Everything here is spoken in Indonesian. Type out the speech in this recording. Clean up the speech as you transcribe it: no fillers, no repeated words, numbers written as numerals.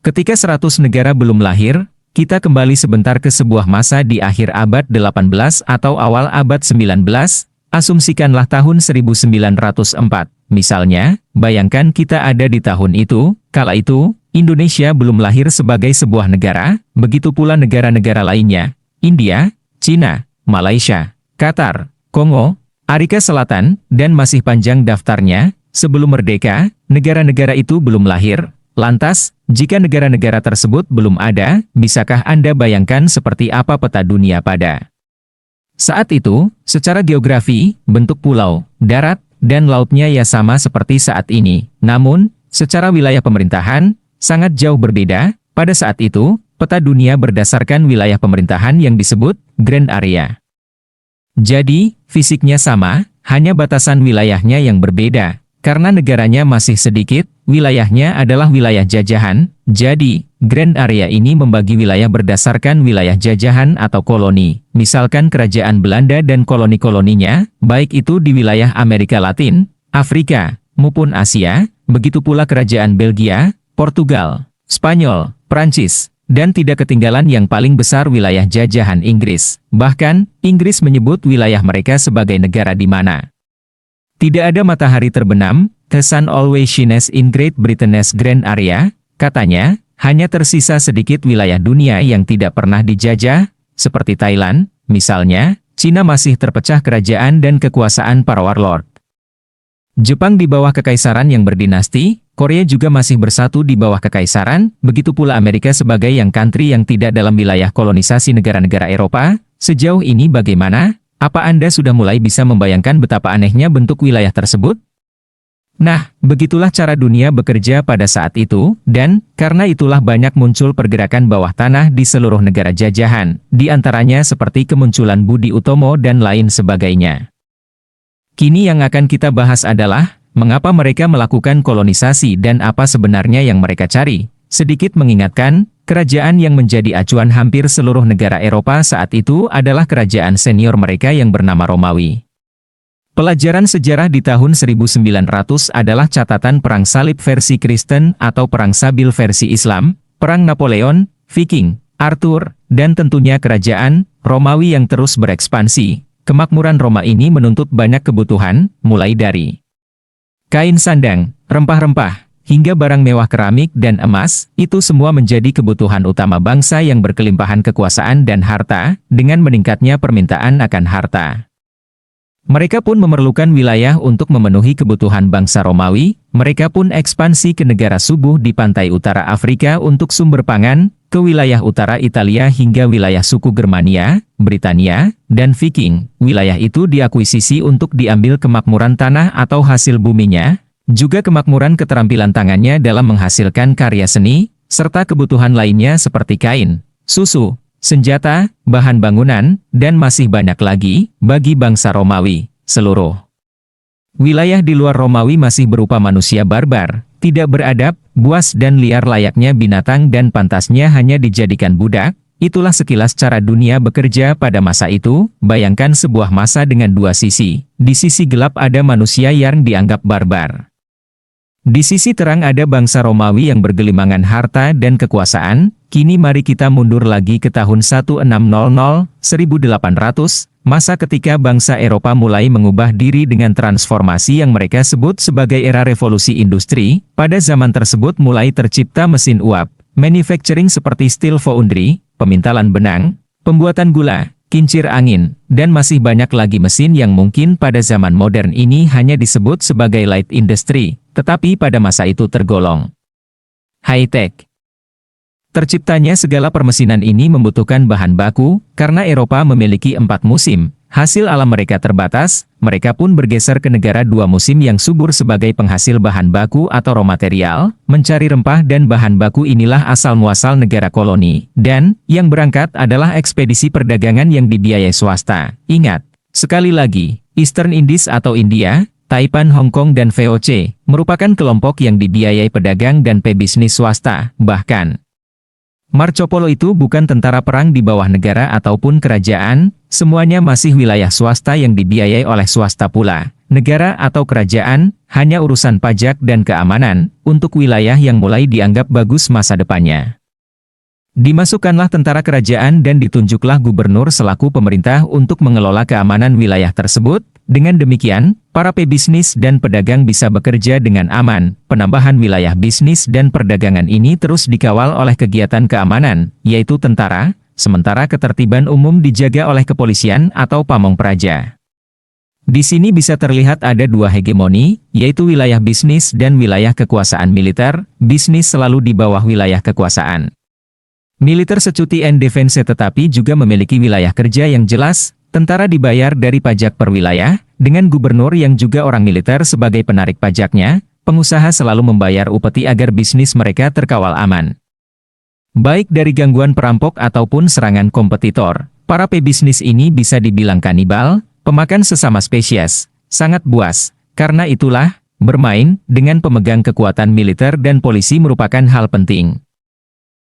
Ketika 100 negara belum lahir, kita kembali sebentar ke sebuah masa di akhir abad 18 atau awal abad 19, asumsikanlah tahun 1904. Misalnya, bayangkan kita ada di tahun itu, kala itu, Indonesia belum lahir sebagai sebuah negara, begitu pula negara-negara lainnya, India, Cina, Malaysia, Qatar, Kongo, Afrika Selatan, dan masih panjang daftarnya. Sebelum merdeka, negara-negara itu belum lahir. Lantas, jika negara-negara tersebut belum ada, bisakah Anda bayangkan seperti apa peta dunia pada saat itu? Secara geografi, bentuk pulau, darat, dan lautnya ya sama seperti saat ini. Namun, secara wilayah pemerintahan, sangat jauh berbeda. Pada saat itu, peta dunia berdasarkan wilayah pemerintahan yang disebut Grand Area. Jadi, fisiknya sama, hanya batasan wilayahnya yang berbeda. Karena negaranya masih sedikit, wilayahnya adalah wilayah jajahan, jadi, Grand Area ini membagi wilayah berdasarkan wilayah jajahan atau koloni. Misalkan kerajaan Belanda dan koloni-koloninya, baik itu di wilayah Amerika Latin, Afrika, maupun Asia, begitu pula kerajaan Belgia, Portugal, Spanyol, Prancis, dan tidak ketinggalan yang paling besar wilayah jajahan Inggris. Bahkan, Inggris menyebut wilayah mereka sebagai negara di mana tidak ada matahari terbenam. The sun always shines in Great Britain's Grand Area, katanya, hanya tersisa sedikit wilayah dunia yang tidak pernah dijajah, seperti Thailand, misalnya, Cina masih terpecah kerajaan dan kekuasaan para warlord. Jepang di bawah kekaisaran yang berdinasti, Korea juga masih bersatu di bawah kekaisaran, begitu pula Amerika sebagai yang country yang tidak dalam wilayah kolonisasi negara-negara Eropa. Sejauh ini bagaimana? Apa Anda sudah mulai bisa membayangkan betapa anehnya bentuk wilayah tersebut? Nah, begitulah cara dunia bekerja pada saat itu, dan karena itulah banyak muncul pergerakan bawah tanah di seluruh negara jajahan, di antaranya seperti kemunculan Budi Utomo dan lain sebagainya. Kini yang akan kita bahas adalah, mengapa mereka melakukan kolonisasi dan apa sebenarnya yang mereka cari. Sedikit mengingatkan, kerajaan yang menjadi acuan hampir seluruh negara Eropa saat itu adalah kerajaan senior mereka yang bernama Romawi. Pelajaran sejarah di tahun 1900 adalah catatan Perang Salib versi Kristen atau Perang Sabil versi Islam, Perang Napoleon, Viking, Arthur, dan tentunya kerajaan Romawi yang terus berekspansi. Kemakmuran Roma ini menuntut banyak kebutuhan, mulai dari kain sandang, rempah-rempah, hingga barang mewah keramik dan emas. Itu semua menjadi kebutuhan utama bangsa yang berkelimpahan kekuasaan dan harta. Dengan meningkatnya permintaan akan harta, mereka pun memerlukan wilayah untuk memenuhi kebutuhan bangsa Romawi. Mereka pun ekspansi ke negara subuh di pantai utara Afrika untuk sumber pangan, ke wilayah utara Italia hingga wilayah suku Germania, Britania, dan Viking. Wilayah itu diakuisisi untuk diambil kemakmuran tanah atau hasil buminya, juga kemakmuran keterampilan tangannya dalam menghasilkan karya seni, serta kebutuhan lainnya seperti kain, susu, senjata, bahan bangunan, dan masih banyak lagi. Bagi bangsa Romawi, seluruh wilayah di luar Romawi masih berupa manusia barbar, tidak beradab, buas dan liar layaknya binatang dan pantasnya hanya dijadikan budak. Itulah sekilas cara dunia bekerja pada masa itu. Bayangkan sebuah masa dengan dua sisi. Di sisi gelap ada manusia yang dianggap barbar. Di sisi terang ada bangsa Romawi yang bergelimangan harta dan kekuasaan. Kini mari kita mundur lagi ke tahun 1600, 1800, masa ketika bangsa Eropa mulai mengubah diri dengan transformasi yang mereka sebut sebagai era revolusi industri. Pada zaman tersebut mulai tercipta mesin uap, manufacturing seperti steel foundry, pemintalan benang, pembuatan gula, kincir angin, dan masih banyak lagi mesin yang mungkin pada zaman modern ini hanya disebut sebagai light industry, tetapi pada masa itu tergolong high-tech. Terciptanya segala permesinan ini membutuhkan bahan baku, karena Eropa memiliki 4 musim. Hasil alam mereka terbatas, mereka pun bergeser ke negara 2 musim yang subur sebagai penghasil bahan baku atau raw material, mencari rempah dan bahan baku. Inilah asal-muasal negara koloni, dan yang berangkat adalah ekspedisi perdagangan yang dibiayai swasta. Ingat, sekali lagi, Eastern Indies atau India, Taipan, Hong Kong dan VOC, merupakan kelompok yang dibiayai pedagang dan pebisnis swasta. Bahkan, Marco Polo itu bukan tentara perang di bawah negara ataupun kerajaan, semuanya masih wilayah swasta yang dibiayai oleh swasta pula. negara atau kerajaan, hanya urusan pajak dan keamanan, untuk wilayah yang mulai dianggap bagus masa depannya. Dimasukkanlah tentara kerajaan dan ditunjuklah gubernur selaku pemerintah untuk mengelola keamanan wilayah tersebut. Dengan demikian, para pebisnis dan pedagang bisa bekerja dengan aman. Penambahan wilayah bisnis dan perdagangan ini terus dikawal oleh kegiatan keamanan, yaitu tentara, sementara ketertiban umum dijaga oleh kepolisian atau pamong praja. Di sini bisa terlihat ada dua hegemoni, yaitu wilayah bisnis dan wilayah kekuasaan militer. Bisnis selalu di bawah wilayah kekuasaan. Militer secuti and defense tetapi juga memiliki wilayah kerja yang jelas. Tentara dibayar dari pajak per wilayah, dengan gubernur yang juga orang militer sebagai penarik pajaknya. Pengusaha selalu membayar upeti agar bisnis mereka terkawal aman. Baik dari gangguan perampok ataupun serangan kompetitor, para pebisnis ini bisa dibilang kanibal, pemakan sesama spesies, sangat buas. Karena itulah, bermain dengan pemegang kekuatan militer dan polisi merupakan hal penting.